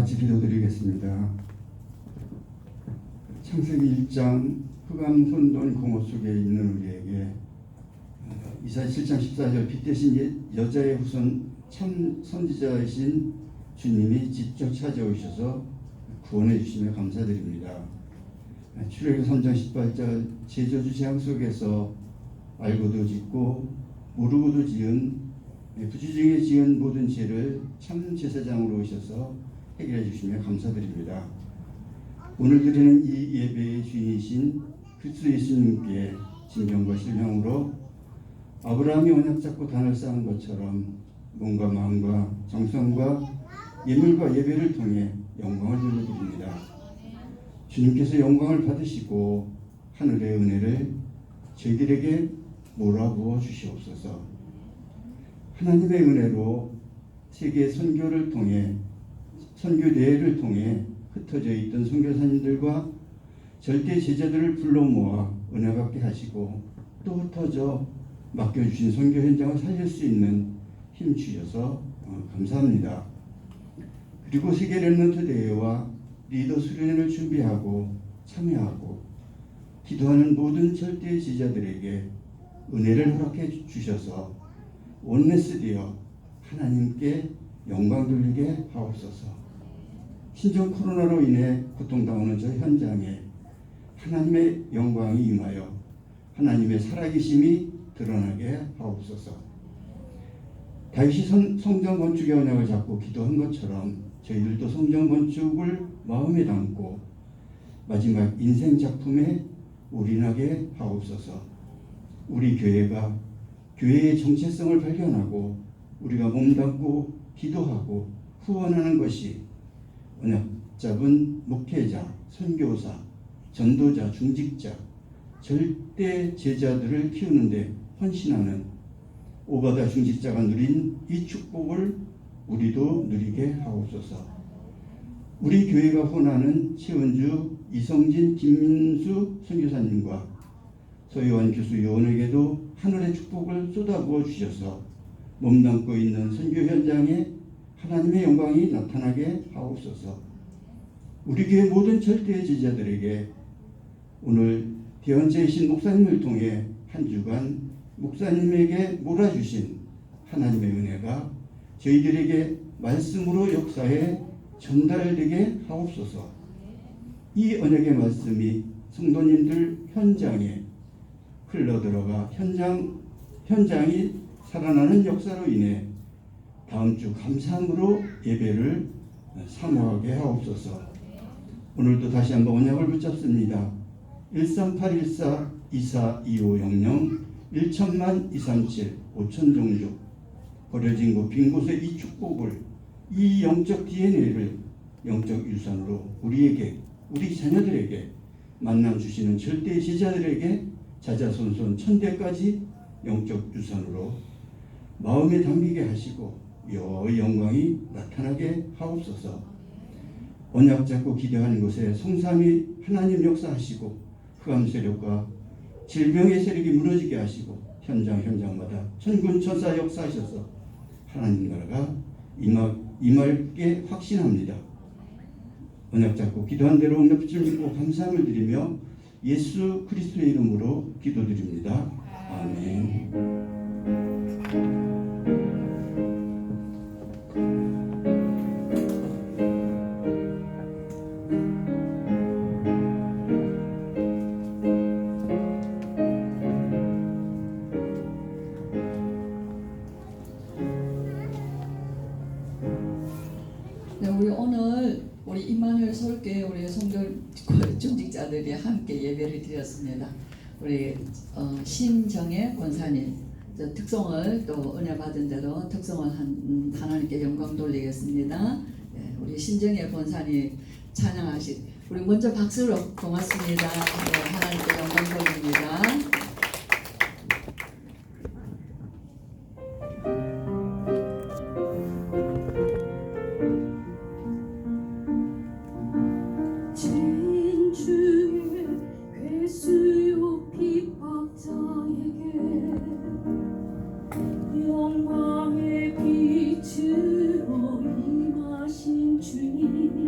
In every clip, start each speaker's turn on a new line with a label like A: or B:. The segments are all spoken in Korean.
A: 같이 기도드리겠습니다. 창세기 1장 흑암 혼돈 공허 속에 있는 우리에게 이사야 7장 14절 빛 대신 여자의 후손 참 선지자이신 주님이 직접 찾아오셔서 구원해 주시며 감사드립니다. 출애굽기 3장 18절 제저주 재앙 속에서 알고도 짓고 모르고도 지은 부주중에 지은 모든 죄를 참 제사장으로 오셔서 해결해 주시며 감사드립니다. 오늘 드리는 이 예배의 주인이신 그리스도 예수님께 진정과 신령으로 아브라함이 언약 잡고 단을 쌓은 것처럼 몸과 마음과 정성과 예물과 예배를 통해 영광을 돌려드립니다. 주님께서 영광을 받으시고 하늘의 은혜를 저희들에게 몰아부어 주시옵소서. 하나님의 은혜로 세계 선교를 통해 선교 대회를 통해 흩어져 있던 선교사님들과 절대 제자들을 불러 모아 은혜 받게 하시고 또 흩어져 맡겨주신 선교 현장을 살릴 수 있는 힘 주셔서 감사합니다. 그리고 세계 렘넌트 대회와 리더 수련회를 준비하고 참여하고 기도하는 모든 절대 제자들에게 은혜를 허락해 주셔서 원네스 되어 하나님께 영광 돌리게 하옵소서. 신종 코로나로 인해 고통당하는 저 현장에 하나님의 영광이 임하여 하나님의 살아계심이 드러나게 하옵소서. 다윗이 성전 건축의 언약을 잡고 기도한 것처럼 저희들도 성전 건축을 마음에 담고 마지막 인생 작품에 올인하게 하옵소서. 우리 교회가 교회의 정체성을 발견하고 우리가 몸담고 기도하고 후원하는 것이 언약 잡은 목회자, 선교사, 전도자, 중직자, 절대 제자들을 키우는 데 헌신하는 오바다 중직자가 누린 이 축복을 우리도 누리게 하옵소서. 우리 교회가 후원하는 최은주, 이성진, 김민수 선교사님과 서유환 교수 요원에게도 하늘의 축복을 쏟아부어 주셔서 몸담고 있는 선교 현장에 하나님의 영광이 나타나게 하옵소서. 우리 교회 모든 절대 제자들에게 오늘 대언제이신 목사님을 통해 한 주간 목사님에게 몰아주신 하나님의 은혜가 저희들에게 말씀으로 역사해 전달되게 하옵소서. 이 언약의 말씀이 성도님들 현장에 흘러들어가 현장이 살아나는 역사로 인해 다음 주 감사함으로 예배를 사모하게 하옵소서. 오늘도 다시 한번 언약을 붙잡습니다. 13814-242500 1천만237 5천종족 버려진 곳 빈 곳에 이 축복을 이 영적 DNA를 영적 유산으로 우리에게 우리 자녀들에게 만남 주시는 절대 제자들에게 자자손손 천대까지 영적 유산으로 마음에 담기게 하시고 여호와의 영광이 나타나게 하옵소서. 언약 잡고 기대하는 곳에 성삼위 하나님 역사하시고 흑암 세력과 질병의 세력이 무너지게 하시고 현장마다 천군 천사 역사하셔서 하나님 나라가 임할 게 확신합니다. 언약 잡고 기도한 대로 응답 줄 믿고 감사함을 드리며 예수 그리스도의 이름으로 기도드립니다. 아멘.
B: 우리 임마누엘 서울교회 우리 성도 중직자들이 함께 예배를 드렸습니다. 우리 신정의 권사님 특성을 또 은혜 받은 대로 특성을 한 하나님께 영광 돌리겠습니다. 네, 우리 신정의 권사님 찬양하시. 우리 먼저 박수로 고맙습니다. 네, 하나님께 영광 돌립니다.
C: 영광의 빛으로 임하신 주님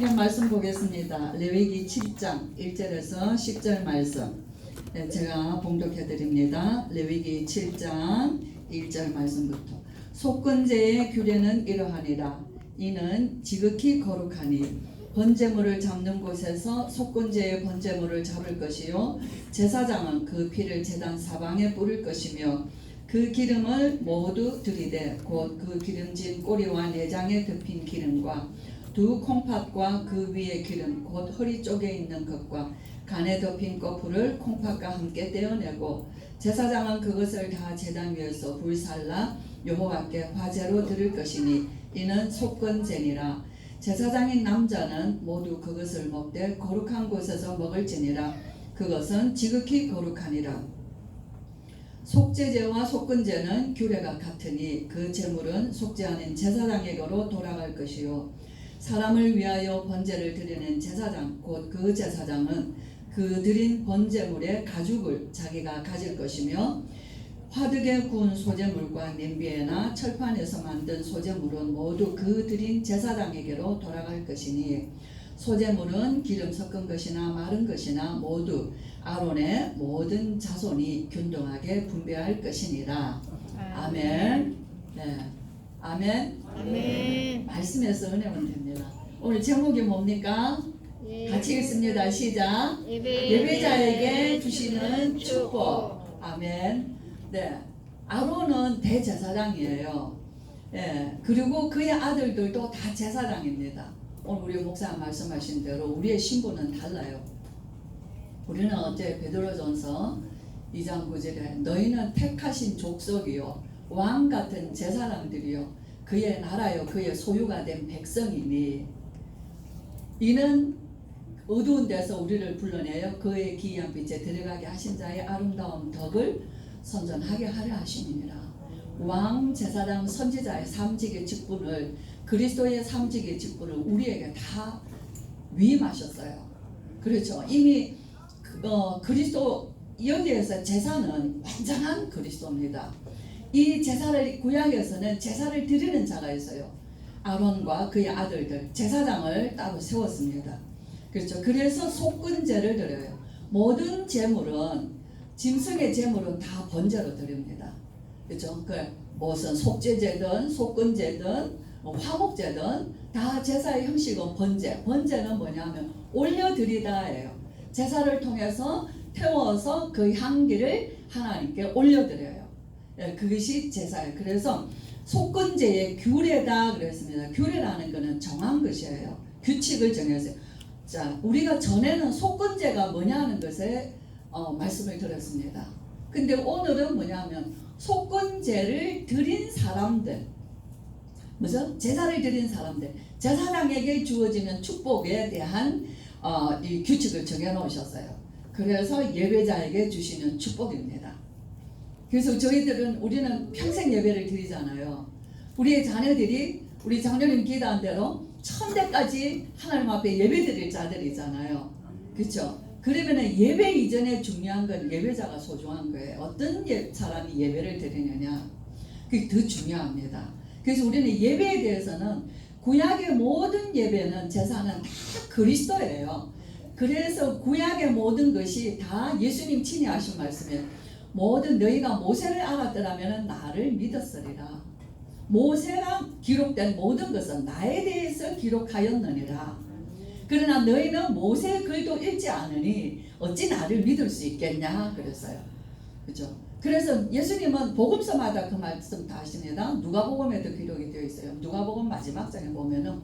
B: 성경 말씀 보겠습니다. 레위기 7장 1절에서 10절 말씀. 네, 제가 봉독해 드립니다. 레위기 7장 1절 말씀부터. 속건제의 규례는 이러하니라. 이는 지극히 거룩하니 번제물을 잡는 곳에서 속건제의 번제물을 잡을 것이요 제사장은 그 피를 제단 사방에 뿌릴 것이며 그 기름을 모두 들이되 곧 그 기름진 꼬리와 내장에 덮인 기름과 두 콩팥과 그 위의 기름 곧 허리 쪽에 있는 것과 간에 덮인 거풀을 콩팥과 함께 떼어내고 제사장은 그것을 다 제단 위에서 불살라 여호와께 화제로 드릴 것이니 이는 속건제니라. 제사장인 남자는 모두 그것을 먹되 거룩한 곳에서 먹을지니라. 그것은 지극히 거룩하니라. 속죄제와 속건제는 규례가 같으니 그 제물은 속죄하는 제사장에게로 돌아갈 것이요 사람을 위하여 번제를 드리는 제사장 곧 그 제사장은 그 드린 번제물의 가죽을 자기가 가질 것이며 화덕에 구운 소제물과 냄비에나 철판에서 만든 소제물은 모두 그 드린 제사장에게로 돌아갈 것이니 소제물은 기름 섞은 것이나 마른 것이나 모두 아론의 모든 자손이 균등하게 분배할 것이니라. 아멘. 네. 아멘.
C: 아멘.
B: 말씀에서 은혜는 됩니다. 오늘 제목이 뭡니까? 같이 읽습니다. 시작. 예배자에게 주시는 축복. 아멘. 네. 아론은 대제사장이에요. 예. 그리고 그의 아들들도 다 제사장입니다. 오늘 우리 목사가 말씀하신 대로 우리의 신분은 달라요. 우리는 어제 베드로전서 2장 9절에 너희는 택하신 족속이요 왕 같은 제사장들이요 그의 나라요 그의 소유가 된 백성이니 이는 어두운 데서 우리를 불러내어 그의 기이한 빛에 들어가게 하신 자의 아름다운 덕을 선전하게 하려 하심이니라. 왕, 제사장, 선지자의 삼직의 직분을 그리스도의 삼직의 직분을 우리에게 다 위임하셨어요. 그렇죠. 이미 그리스도 여기에서 제사는 완전한 그리스도입니다. 이 제사를 구약에서는 제사를 드리는 자가 있어요. 아론과 그의 아들들 제사장을 따로 세웠습니다. 그렇죠. 그래서 속건제를 드려요. 모든 제물은 짐승의 제물은 다 번제로 드립니다. 그렇죠. 그 무슨 속죄제든 속건제든 화목제든 다 제사의 형식은 번제. 번제는 뭐냐면 올려드리다예요. 제사를 통해서 태워서 그 향기를 하나님께 올려드려요. 그것이 제사예요. 그래서 속건제의 규례다 그랬습니다. 규례라는 것은 정한 것이에요. 규칙을 정해서. 자, 우리가 전에는 속건제가 뭐냐는 것에 말씀을 드렸습니다. 근데 오늘은 뭐냐면 속건제를 드린 사람들, 뭐죠? 제사를 드린 사람들, 제사장에게 주어지는 축복에 대한 이 규칙을 정해놓으셨어요. 그래서 예배자에게 주시는 축복입니다. 그래서 우리는 평생 예배를 드리잖아요. 우리의 자녀들이 우리 장로님 기도한 대로 천대까지 하나님 앞에 예배 드릴 자들이잖아요. 그렇죠? 그러면 예배 이전에 중요한 건 예배자가 소중한 거예요. 어떤 사람이 예배를 드리느냐 그게 더 중요합니다. 그래서 우리는 예배에 대해서는 구약의 모든 예배는 제사는 다 그리스도예요. 그래서 구약의 모든 것이 다 예수님 친히 하신 말씀이에요. 모든 너희가 모세를 알았더라면 나를 믿었으리라. 모세가 기록된 모든 것은 나에 대해서 기록하였느니라. 그러나 너희는 모세의 글도 읽지 않으니 어찌 나를 믿을 수 있겠냐 그랬어요. 그렇죠? 그래서 예수님은 복음서마다 그 말씀 다 하십니다. 누가복음에도 기록이 되어 있어요. 누가복음 마지막 장에 보면은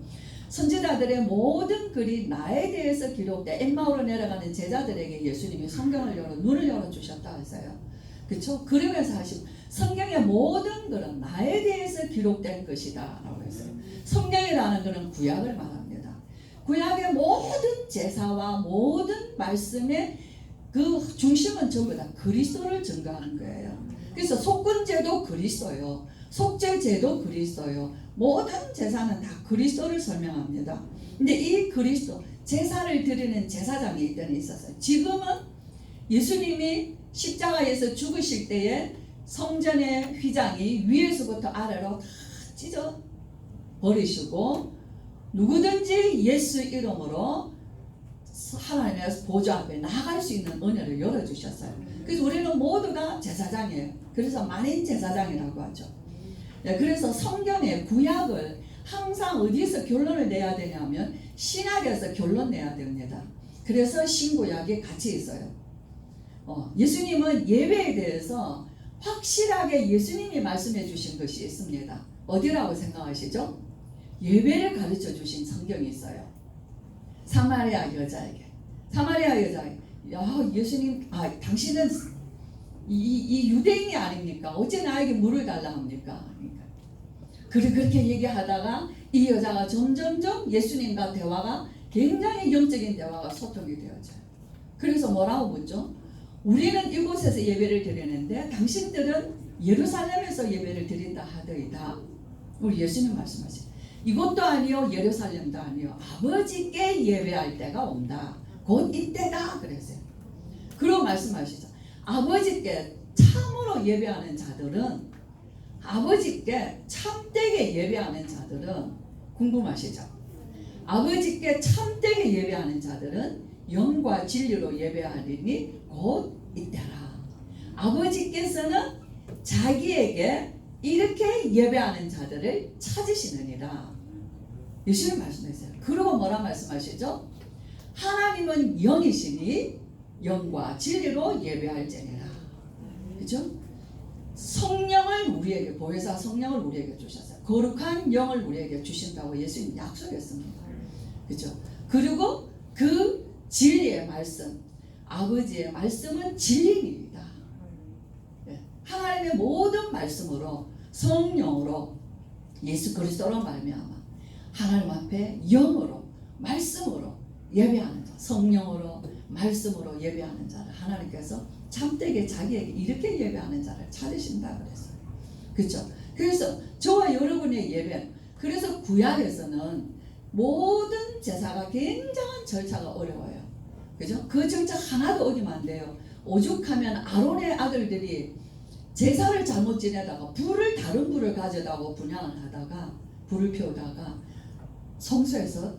B: 선지자들의 모든 글이 나에 대해서 기록돼 엠마오로 내려가는 제자들에게 예수님이 성경을 열어 눈을 열어 주셨다 했어요. 그렇죠? 그러면서 하신 성경의 모든 글은 나에 대해서 기록된 것이다 라고 했어요. 성경이라는 것은 구약을 말합니다. 구약의 모든 제사와 모든 말씀의 그 중심은 전부 다 그리스도를 증거하는 거예요. 그래서 속건제도 그리스도요, 속죄제도 그리스도요, 모든 제사는 다 그리스도를 설명합니다. 근데 이 그리스도 제사를 드리는 제사장이 이때는 있었어요. 지금은 예수님이 십자가에서 죽으실 때에 성전의 휘장이 위에서부터 아래로 다 찢어 버리시고 누구든지 예수 이름으로 하나님의 보좌 앞에 나아갈 수 있는 은혜를 열어주셨어요. 그래서 우리는 모두가 제사장이에요. 그래서 만인 제사장이라고 하죠. 그래서 성경의 구약을 항상 어디서 결론을 내야 되냐면 신약에서 결론 내야 됩니다. 그래서 신구약이 같이 있어요. 예수님은 예배에 대해서 확실하게 예수님이 말씀해 주신 것이 있습니다. 어디라고 생각하시죠? 예배를 가르쳐 주신 성경이 있어요. 사마리아 여자에게 야 예수님 당신은 이 유대인이 아닙니까? 어째 나에게 물을 달라 합니까? 그렇게 얘기하다가 이 여자가 점점점 예수님과 대화가 굉장히 영적인 대화가 소통이 되어져요. 그래서 뭐라고 묻죠? 우리는 이곳에서 예배를 드리는데 당신들은 예루살렘에서 예배를 드린다 하더이다. 우리 예수님 말씀하시죠. 이것도 아니요 예루살렘도 아니요 아버지께 예배할 때가 온다. 곧 이때다 그랬어요. 그러고 말씀하시죠. 아버지께 참으로 예배하는 자들은 아버지께 참되게 예배하는 자들은 궁금하시죠? 아버지께 참되게 예배하는 자들은 영과 진리로 예배하리니 곧 이때라. 아버지께서는 자기에게 이렇게 예배하는 자들을 찾으시느니라. 예수님 말씀하세요. 그러고 뭐라 말씀하시죠? 하나님은 영이시니 영과 진리로 예배할지니라. 그렇죠? 성령을 우리에게 보혜사 성령을 우리에게 주셨어요. 거룩한 영을 우리에게 주신다고 예수님 약속했습니다. 그렇죠? 그리고 그 진리의 말씀, 아버지의 말씀은 진리입니다. 하나님의 모든 말씀으로 성령으로 예수 그리스도로 말미암아 하나님 앞에 영으로 말씀으로 예배하는 자, 성령으로 말씀으로 예배하는 자를 하나님께서 참되게 자기에게 이렇게 예배하는 자를 찾으신다 그랬어요. 그렇죠? 그래서 저와 여러분의 예배, 그래서 구약에서는 모든 제사가 굉장한 절차가 어려워요. 그죠? 그 절차 하나도 어기면 안 돼요. 오죽하면 아론의 아들들이 제사를 잘못 지내다가 다른 불을 가져다가 분향을 하다가 불을 피우다가 성소에서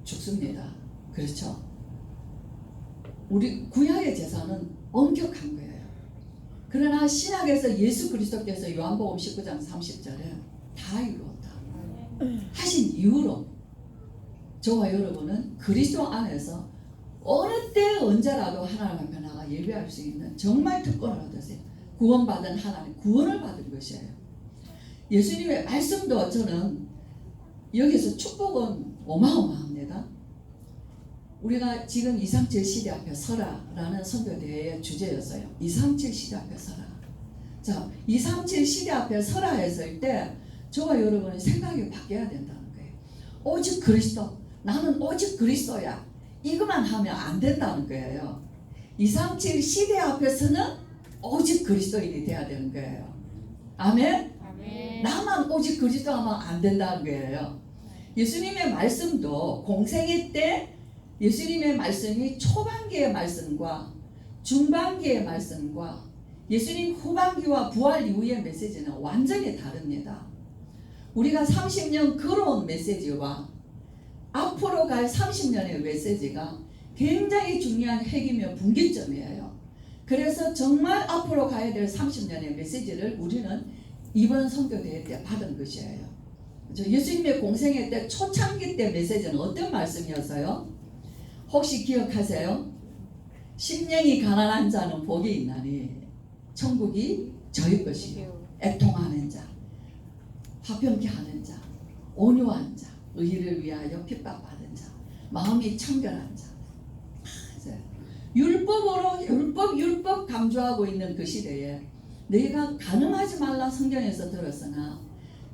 B: 죽습니다. 그렇죠? 우리 구약의 제사는 엄격한 거예요. 그러나 신약에서 예수 그리스도께서 요한복음 19장 30절에 다 이루었다 하신 이후로 저와 여러분은 그리스도 안에서 어느 때 언제라도 하나님 앞에 나가 예배할 수 있는 정말 특권을 얻으세요. 구원받은 하나님, 구원을 받은 것이에요. 예수님의 말씀도 저는 여기서 축복은 어마어마합니다. 우리가 지금 237 시대 앞에 서라라는 선교대회의 주제였어요. 237 시대 앞에 서라. 자, 237 시대 앞에 서라 했을 때 저와 여러분의 생각이 바뀌어야 된다는 거예요. 오직 그리스도, 나는 오직 그리스도야. 이것만 하면 안 된다는 거예요. 237 시대 앞에서는 오직 그리스도인이 돼야 되는 거예요. 아멘?
C: 아멘.
B: 나만 오직 그리스도 하면 안 된다는 거예요. 예수님의 말씀도 공생애 때 예수님의 말씀이 초반기의 말씀과 중반기의 말씀과 예수님 후반기와 부활 이후의 메시지는 완전히 다릅니다. 우리가 30년 걸어온 메시지와 앞으로 갈 30년의 메시지가 굉장히 중요한 핵이며 분기점이에요. 그래서 정말 앞으로 가야 될 30년의 메시지를 우리는 이번 선교대회 때 받은 것이에요. 예수님의 공생애 때 초창기 때 메시지는 어떤 말씀이었어요? 혹시 기억하세요? 심령이 가난한 자는 복이 있나니 천국이 저희 것이요. 애통하는 자, 화평케 하는 자, 온유한 자, 의를 위하여 핍박받은 자, 마음이 청결한 자. 율법 강조하고 있는 그 시대에 너희가 간음하지 말라 성경에서 들었으나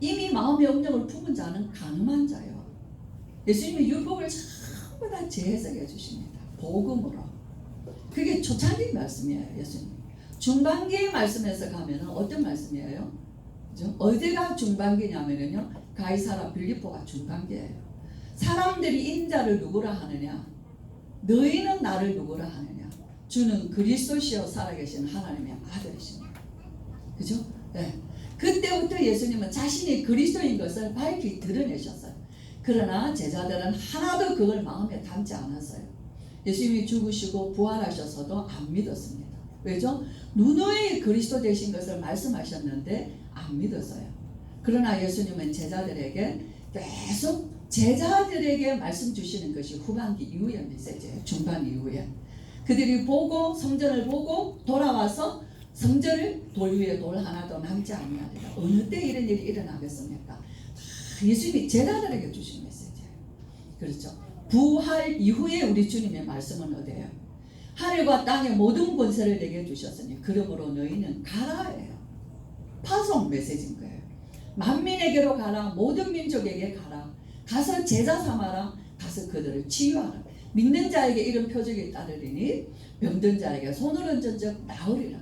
B: 이미 마음의 염려를 품은 자는 간음한 자요. 예수님이 율법을 전부 다 재해석해 주십니다. 복음으로. 그게 초창기 말씀이에요. 예수님. 중반기의 말씀에서 가면은 어떤 말씀이에요? 그죠? 어디가 중반기냐면요, 가이사라 빌립보가 중반기예요. 사람들이 인자를 누구라 하느냐? 너희는 나를 누구라 하느냐? 주는 그리스도시요 살아계신 하나님의 아들이십니다. 그죠? 네. 그때부터 예수님은 자신이 그리스도인 것을 밝히 드러내셨어요. 그러나 제자들은 하나도 그걸 마음에 담지 않았어요. 예수님이 죽으시고 부활하셔서도 안 믿었습니다. 왜죠? 누누이 그리스도 되신 것을 말씀하셨는데 안 믿었어요. 그러나 예수님은 제자들에게 계속 제자들에게 말씀 주시는 것이 후반기 이후의 메시지예요. 중반 이후에. 그들이 보고 성전을 보고 돌아와서 성전을 돌 위에 돌 하나도 남지 아니하리라. 어느 때 이런 일이 일어나겠습니까? 예수님이 제자들에게 주신 메시지예요. 그렇죠. 부활 이후에 우리 주님의 말씀은 어디예요? 하늘과 땅의 모든 권세를 내게 주셨으니 그러므로 너희는 가라예요. 파송 메시지인 거예요. 만민에게로 가라. 모든 민족에게 가라. 가서 제자 삼아라. 가서 그들을 치유하라. 믿는 자에게 이런 표적이 따르리니 병든 자에게 손을 얹은 적 나으리라.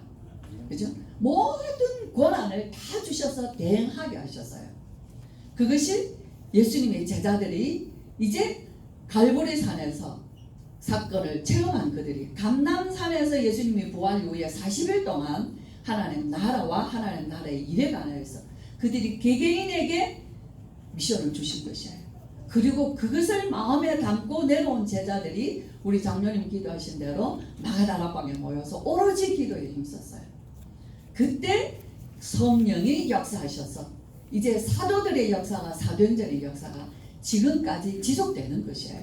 B: 그죠? 모든 권한을 다 주셔서 대행하게 하셨어요. 그것이 예수님의 제자들이 이제 갈보리산에서 사건을 체험한 그들이 감람산에서 예수님이 부활 이후에 40일 동안 하나님 나라와 하나님 나라의 일에 관해서 그들이 개개인에게 미션을 주신 것이에요. 그리고 그것을 마음에 담고 내려온 제자들이 우리 장로님 기도하신 대로 마가다락방에 모여서 오로지 기도에 힘썼어요. 그때 성령이 역사하셔서 이제 사도들의 역사가 사도행전의 역사가 지금까지 지속되는 것이에요.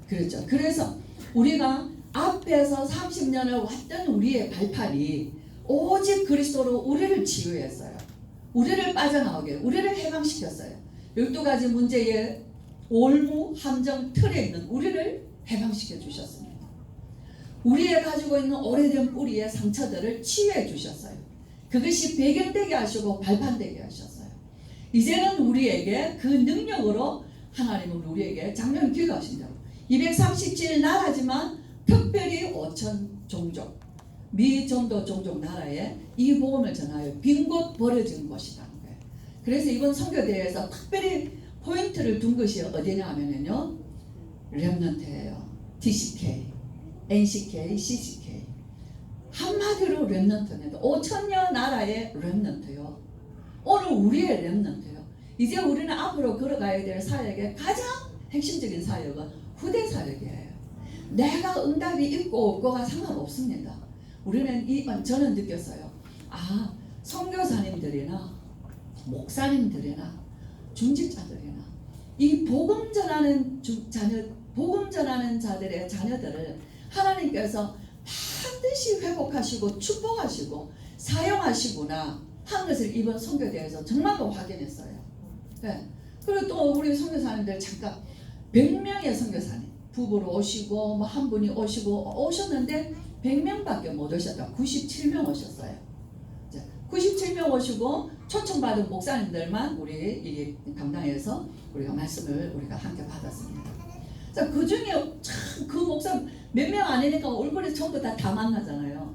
B: 그렇죠. 그래서 우리가 앞에서 30년을 왔던 우리의 발판이 오직 그리스도로 우리를 치유했어요. 우리를 빠져나오게, 우리를 해방시켰어요. 12가지 문제의 올무, 함정, 틀에 있는 우리를 해방시켜 주셨습니다. 우리의 가지고 있는 오래된 뿌리의 상처들을 치유해 주셨어요. 그것이 배경되게 하시고 발판되게 하셨어요. 이제는 우리에게 그 능력으로 하나님은 우리에게 작년 기도하신 대로 237나라지만 특별히 5천 종족 미전도 종족 나라에 이 복음을 전하여 빈 곳 버려진 곳이라는 거예요. 그래서 이번 선교대회에서 특별히 포인트를 둔 것이 어디냐 하면요, 렘넌트예요. TCK, NCK, CCK. 한마디로 렘넌트입니다. 5천여 나라의 렘넌트요. 오늘 우리의 렘넌트요. 이제 우리는 앞으로 걸어가야 될 사역의 가장 핵심적인 사역은 후대 사역이에요. 내가 응답이 있고 없고가 상관없습니다. 저는 느꼈어요. 아, 선교사님들이나 목사님들이나 중직자들이나 이 복음 전하는 자들의 자녀들을 하나님께서 반드시 회복하시고 축복하시고 사용하시구나 한 것을 이번 선교대회에서 정말로 확인했어요. 네. 그리고 또 우리 선교사님들 잠깐 100명의 선교사님 부부로 오시고 뭐 한 분이 오셨는데 100명밖에 못 오셨다. 97명 오셨어요. 97명 오시고 초청받은 목사님들만 우리 이 감당해서 우리가 말씀을 우리가 함께 받았습니다. 자, 그 중에 참 그 목사 몇 명 아니니까 얼굴에 전부 다 만나잖아요.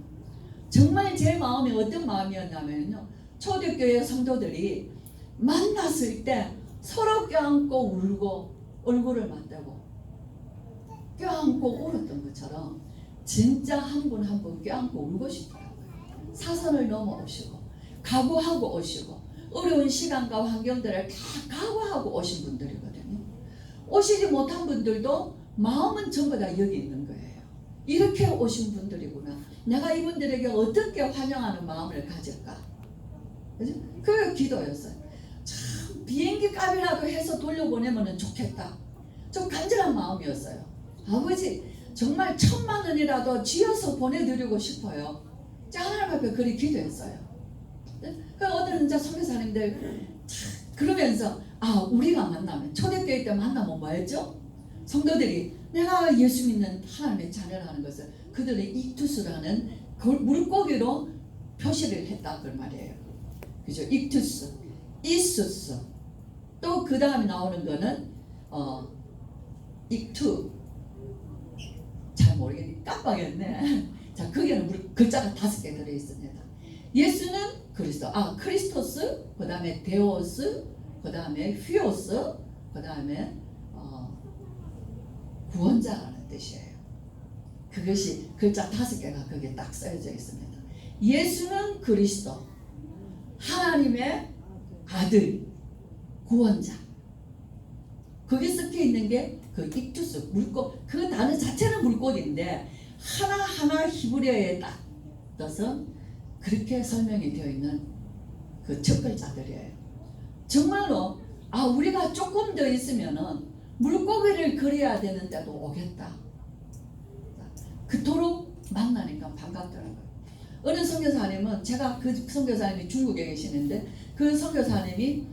B: 정말 제 마음이 어떤 마음이었냐면요, 초대교회 성도들이 만났을 때 서로 껴안고 울고 얼굴을 맞대고 껴안고 울었던 것처럼 진짜 한 분 한 분 껴안고 울고 싶더라고요. 사선을 넘어오시고 각오하고 오시고 어려운 시간과 환경들을 다 각오하고 오신 분들이거든요. 오시지 못한 분들도 마음은 전부 다 여기 있는 거예요. 이렇게 오신 분들이구나. 내가 이분들에게 어떻게 환영하는 마음을 가질까? 그죠? 그게 기도였어요. 참 비행기 값이라도 해서 돌려보내면 좋겠다. 좀 간절한 마음이었어요. 아버지 정말 1,000만 원이라도 쥐어서 보내드리고 싶어요. 하나님 앞에 그리 기도했어요. 오늘은 이제 선교사님들 그러면서 우리가 만나면 초대교회 때 만나면 뭐였죠? 성도들이 내가 예수 믿는 하나님의 자녀라는 것을 그들의 익투스라는 물고기로 표시를 했다 그 말이에요. 그죠? 익투스, 이수스. 또 그 다음에 나오는 거는 익투. 잘 모르겠네. 깜빡했네. 자, 거기에는 글자가 5개 들어 있습니다. 예수는 그리스도. 크리스토스, 그 다음에 데오스, 그 다음에 휘오스, 그 다음에 구원자라는 뜻이에요. 그것이 글자 5개가 거기에 딱 써져 있습니다. 예수는 그리스도, 하나님의 아들, 구원자. 거기 섞여 있는 게 그 익투스 물고 그 단어 자체는 물고기인데 하나하나 히브리어에 딱 떠서 그렇게 설명이 되어 있는 그 첫 글자들이에요. 정말로 우리가 조금 더 있으면은 물고기를 그려야 되는 때도 오겠다. 그토록 만나니까 반갑더라고요. 어느 선교사님은 제가 그 선교사님이 중국에 계시는데 그 선교사님이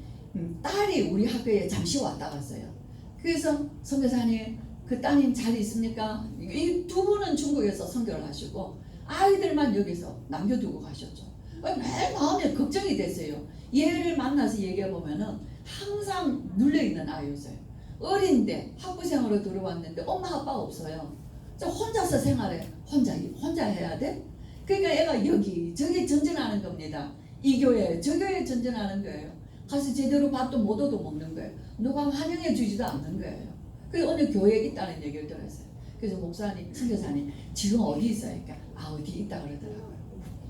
B: 딸이 우리 학교에 잠시 왔다 갔어요. 그래서 선교사님 그 따님 잘 있습니까? 이 두 분은 중국에서 선교를 하시고 아이들만 여기서 남겨두고 가셨죠. 매일 마음에 걱정이 됐어요. 얘를 만나서 얘기해 보면은 항상 눌려있는 아이였어요. 어린데 학부생으로 들어왔는데 엄마 아빠 없어요. 혼자서 생활해. 혼자 해야 돼? 그러니까 애가 여기 저기 전전하는 겁니다. 이 교회 저 교회 전전하는 거예요. 가서 제대로 밥도 못 얻어 먹는 거예요. 누가 환영해 주지도 않는 거예요. 그래서 어느 교회에 있다는 얘기를 들었어요. 그래서 목사님, 선교사님 지금 어디 있어요? 그러니까 어디 있다 그러더라고요.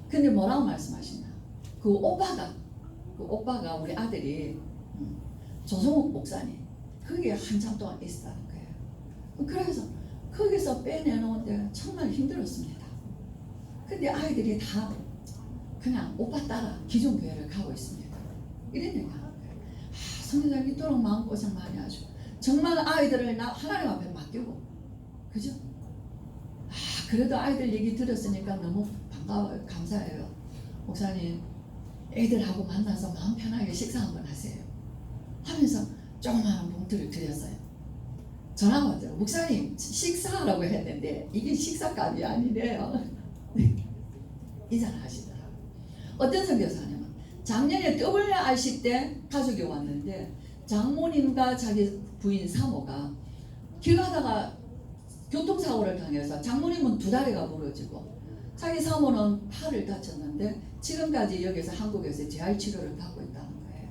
B: 근데 뭐라고 말씀하시나? 그 오빠가 우리 아들이 조성욱 목사님 거기에 한참 동안 있었다는 거예요. 그래서 거기서 빼내놓은데 정말 힘들었습니다. 근데 아이들이 다 그냥 오빠 따라 기존 교회를 가고 있습니다. 이런 얘기 하는 거예요. 성교사님 이토록 마음고생 많이 하시고 정말 아이들을 하나님 앞에 맡기고 그죠? 그래도 아이들 얘기 들었으니까 너무 반가워요. 감사해요. 목사님 애들하고 만나서 마음 편하게 식사 한번 하세요 하면서 조그마한 봉투를 드렸어요. 전화가 왔더라고요. 목사님 식사하라고 했는데 이게 식사값이 아니래요. 인사를 하시더라고요. 어떤 선교사님은 작년에 WRC 때 가족이 왔는데 장모님과 자기 부인 사모가 길 가다가 교통사고를 당해서 장모님은 두 다리가 부러지고 자기 사모는 팔을 다쳤는데 지금까지 여기서 한국에서 재활치료를 받고 있다는 거예요.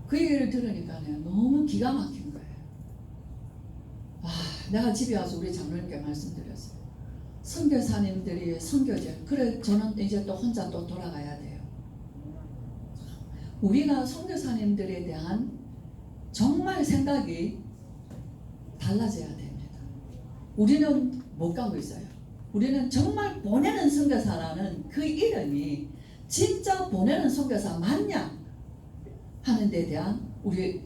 B: 그 얘기를 들으니까 너무 기가 막힌 거예요. 내가 집에 와서 우리 장로님께 말씀드렸어요. 선교사님들이 선교제 그래 저는 이제 또 혼자 또 돌아가야 돼요. 우리가 선교사님들에 대한 정말 생각이 달라져야 됩니다. 우리는 못 가고 있어요. 우리는 정말 보내는 선교사라는 그 이름이 진짜 보내는 선교사 맞냐 하는 데 대한 우리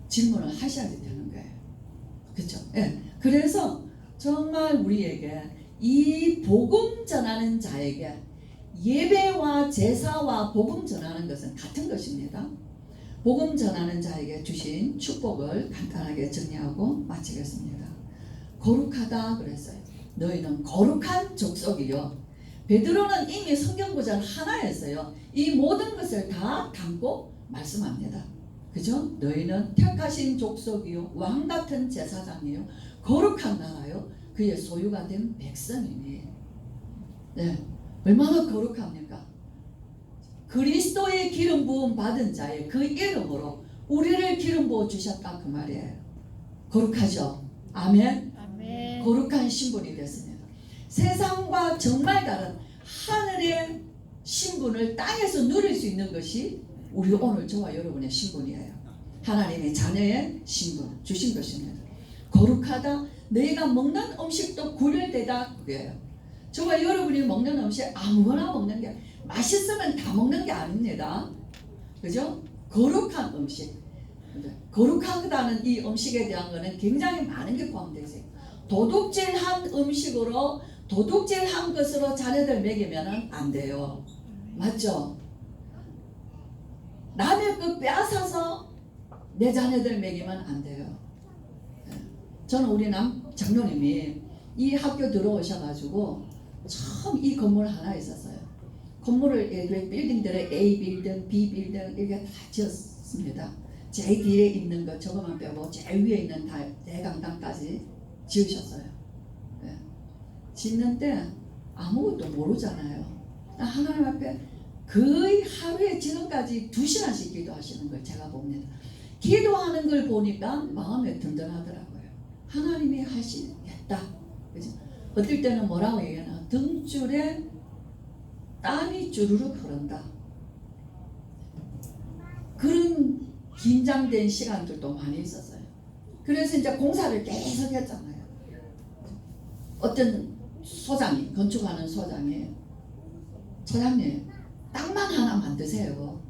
B: 질문을 하셔야 되는 거예요. 그렇죠? 예. 그래서 정말 우리에게 이 복음 전하는 자에게 예배와 제사와 복음 전하는 것은 같은 것입니다. 복음 전하는 자에게 주신 축복을 간단하게 정리하고 마치겠습니다. 거룩하다 그랬어요. 너희는 거룩한 족속이요. 베드로는 이미 성경 구절 하나였어요. 이 모든 것을 다 담고 말씀합니다. 그죠? 너희는 택하신 족속이요 왕 같은 제사장이요 거룩한 나라요 그의 소유가 된 백성이니. 네, 얼마나 거룩합니까? 그리스도의 기름 부음 받은 자의 그 이름으로 우리를 기름 부어 주셨다 그 말이에요. 거룩하죠? 아멘.
C: 아멘.
B: 거룩한 신분이 됐습니다. 세상과 정말 다른 하늘의 신분을 땅에서 누릴 수 있는 것이 우리 오늘 저와 여러분의 신분이에요. 하나님의 자녀의 신분 주신 것입니다. 거룩하다. 너희가 먹는 음식도 구별되다 그거예요. 저와 여러분이 먹는 음식 아무거나 먹는 게 맛있으면 다 먹는 게 아닙니다. 그죠? 거룩한 음식. 거룩하다는 이 음식에 대한 거는 굉장히 많은 게 포함되어 있어요. 도둑질한 음식으로 도둑질한 것으로 자녀들 먹이면 안 돼요. 맞죠? 남의 것 빼앗아서 내 자녀들 먹이면 안 돼요. 저는 우리 장로님이 이 학교 들어오셔가지고 처음 이 건물 하나 있었어요. 건물을 빌딩들을 A 빌딩, B 빌딩 이렇게 다 지었습니다. 제일 뒤에 있는 거 저거만 빼고 제일 위에 있는 다 대강당까지 지으셨어요. 네. 짓는 때 아무것도 모르잖아요. 하나님 앞에 거의 하루에 지금까지 2시간씩 기도하시는 걸 제가 봅니다. 기도하는 걸 보니까 마음에 든든하더라고요. 하나님이 하시겠다. 그죠? 어떨 때는 뭐라고 얘기하나? 등줄에 땀이 주르륵 흐른다. 그런 긴장된 시간들도 많이 있었어요. 그래서 이제 공사를 계속 했잖아요. 어떤 소장이, 건축하는 소장이, 소장님 땅만 하나 만드세요.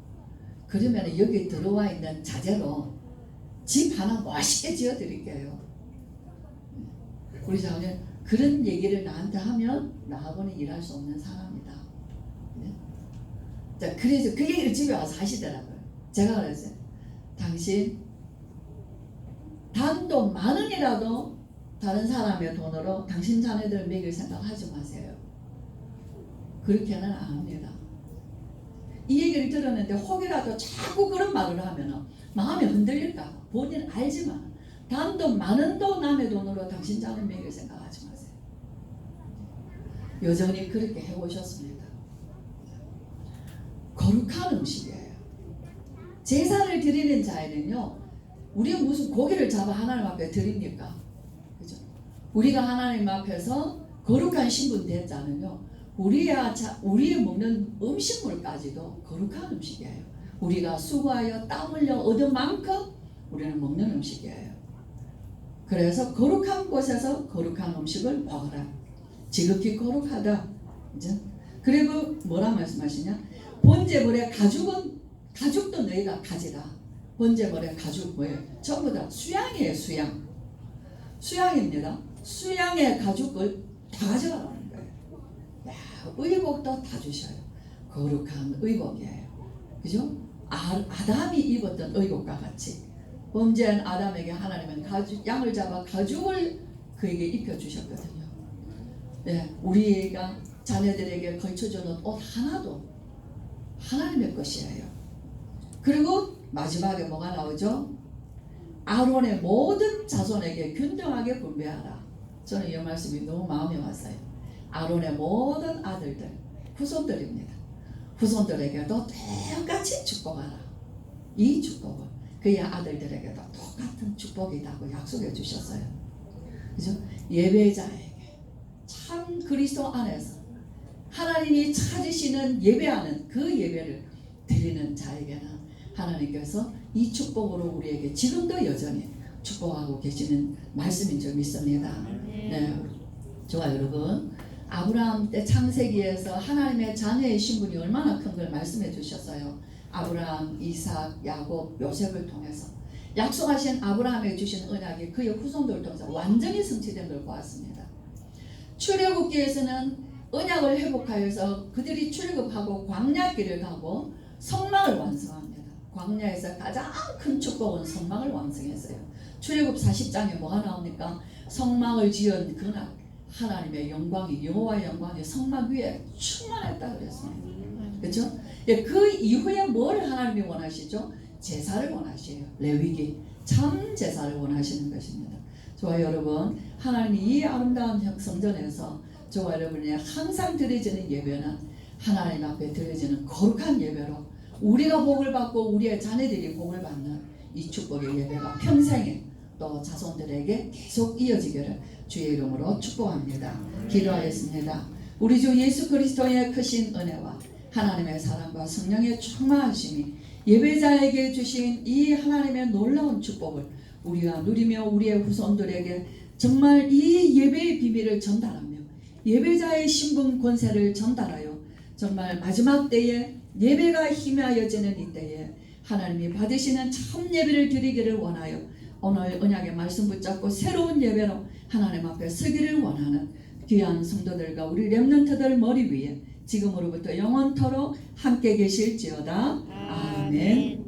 B: 그러면 여기 들어와 있는 자재로 집 하나 멋있게 지어드릴게요. 우리 장로님 그런 얘기를 나한테 하면 나하고는 일할 수 없는 사람이다. 네? 자, 그래서 그 얘기를 집에 와서 하시더라고요. 제가 그랬어요. 당신 단돈 10,000원이라도 다른 사람의 돈으로 당신 자네들 먹일 생각하지 마세요. 그렇게는 안 합니다. 이 얘기를 들었는데 혹이라도 자꾸 그런 말을 하면 마음이 흔들릴까 본인 알지만 단돈 10,000원도 남의 돈으로 당신 자네 먹일 생각하지 마세요. 여전히 그렇게 해오셨습니다. 거룩한 음식이에요. 제사를 드리는 자에는요, 우리가 무슨 고기를 잡아 하나님 앞에 드립니까? 그죠? 우리가 하나님 앞에서 거룩한 신분 된 자는요, 우리의 먹는 음식물까지도 거룩한 음식이에요. 우리가 수고하여 땀 흘려 얻은 만큼 우리는 먹는 음식이에요. 그래서 거룩한 곳에서 거룩한 음식을 먹어라. 지극히 거룩하다. 그죠? 그리고 뭐라 말씀하시냐? 번제물의 가죽도 너희가 가지라. 번제물의 가죽 뭐예요? 전부 다 수양이에요. 수양입니다. 수양의 가죽을 다 가져가라는 거예요. 야, 의복도 다 주셔요. 거룩한 의복이에요. 그죠? 아담이 입었던 의복과 같이 범죄한 아담에게 하나님은 양을 잡아 가죽을 그에게 입혀주셨거든요. 네, 우리가 자녀들에게 걸쳐주는 옷 하나도 하나님의 것이에요. 그리고 마지막에 뭐가 나오죠? 아론의 모든 자손에게 균등하게 분배하라. 저는 이 말씀이 너무 마음에 왔어요. 아론의 모든 아들들, 후손들입니다. 후손들에게도 똑같이 축복하라. 이 축복은 그의 아들들에게도 똑같은 축복이라고 약속해 주셨어요. 그죠? 예배자에게 참 그리스도 안에서 하나님이 찾으시는 예배하는 그 예배를 드리는 자에게는 하나님께서 이 축복으로 우리에게 지금도 여전히 축복하고 계시는 말씀인 줄 믿습니다. 네, 좋아요 여러분. 아브라함 때 창세기에서 하나님의 자녀의 신분이 얼마나 큰 걸 말씀해 주셨어요. 아브라함, 이삭, 야곱, 요셉을 통해서 약속하신 아브라함에게 주신 언약이 그의 후손들을 통해서 완전히 성취된 걸 보았습니다. 출애굽기에서는 언약을 회복하여서 그들이 출애굽하고 광야길을 가고 성막을 완성합니다. 광야에서 가장 큰 축복은 성막을 완성했어요. 출애굽 40장에 뭐가 나옵니까? 성막을 지은 그날 하나님의 영광이 여호와의 영광이 성막 위에 충만했다 그랬습니다. 그렇죠? 그 이후에 뭘 하나님이 원하시죠? 제사를 원하시요. 레위기 참 제사를 원하시는 것입니다. 저와 여러분, 하나님이 이 아름다운 성전에서 저와 여러분이 항상 드려지는 예배는 하나님 앞에 드려지는 거룩한 예배로 우리가 복을 받고 우리의 자녀들이 복을 받는 이 축복의 예배가 평생에 또 자손들에게 계속 이어지기를 주의 이름으로 축복합니다. 기도하겠습니다. 우리 주 예수 그리스도의 크신 은혜와 하나님의 사랑과 성령의 충만하심이 예배자에게 주신 이 하나님의 놀라운 축복을 우리가 누리며 우리의 후손들에게 정말 이 예배의 비밀을 전달하며 예배자의 신분 권세를 전달하여 정말 마지막 때에 예배가 희미하여지는 이때에 하나님이 받으시는 참 예배를 드리기를 원하여 오늘 언약의 말씀 붙잡고 새로운 예배로 하나님 앞에 서기를 원하는 귀한 성도들과 우리 렘넌트들 머리 위에 지금으로부터 영원토록 함께 계실지어다. 아멘.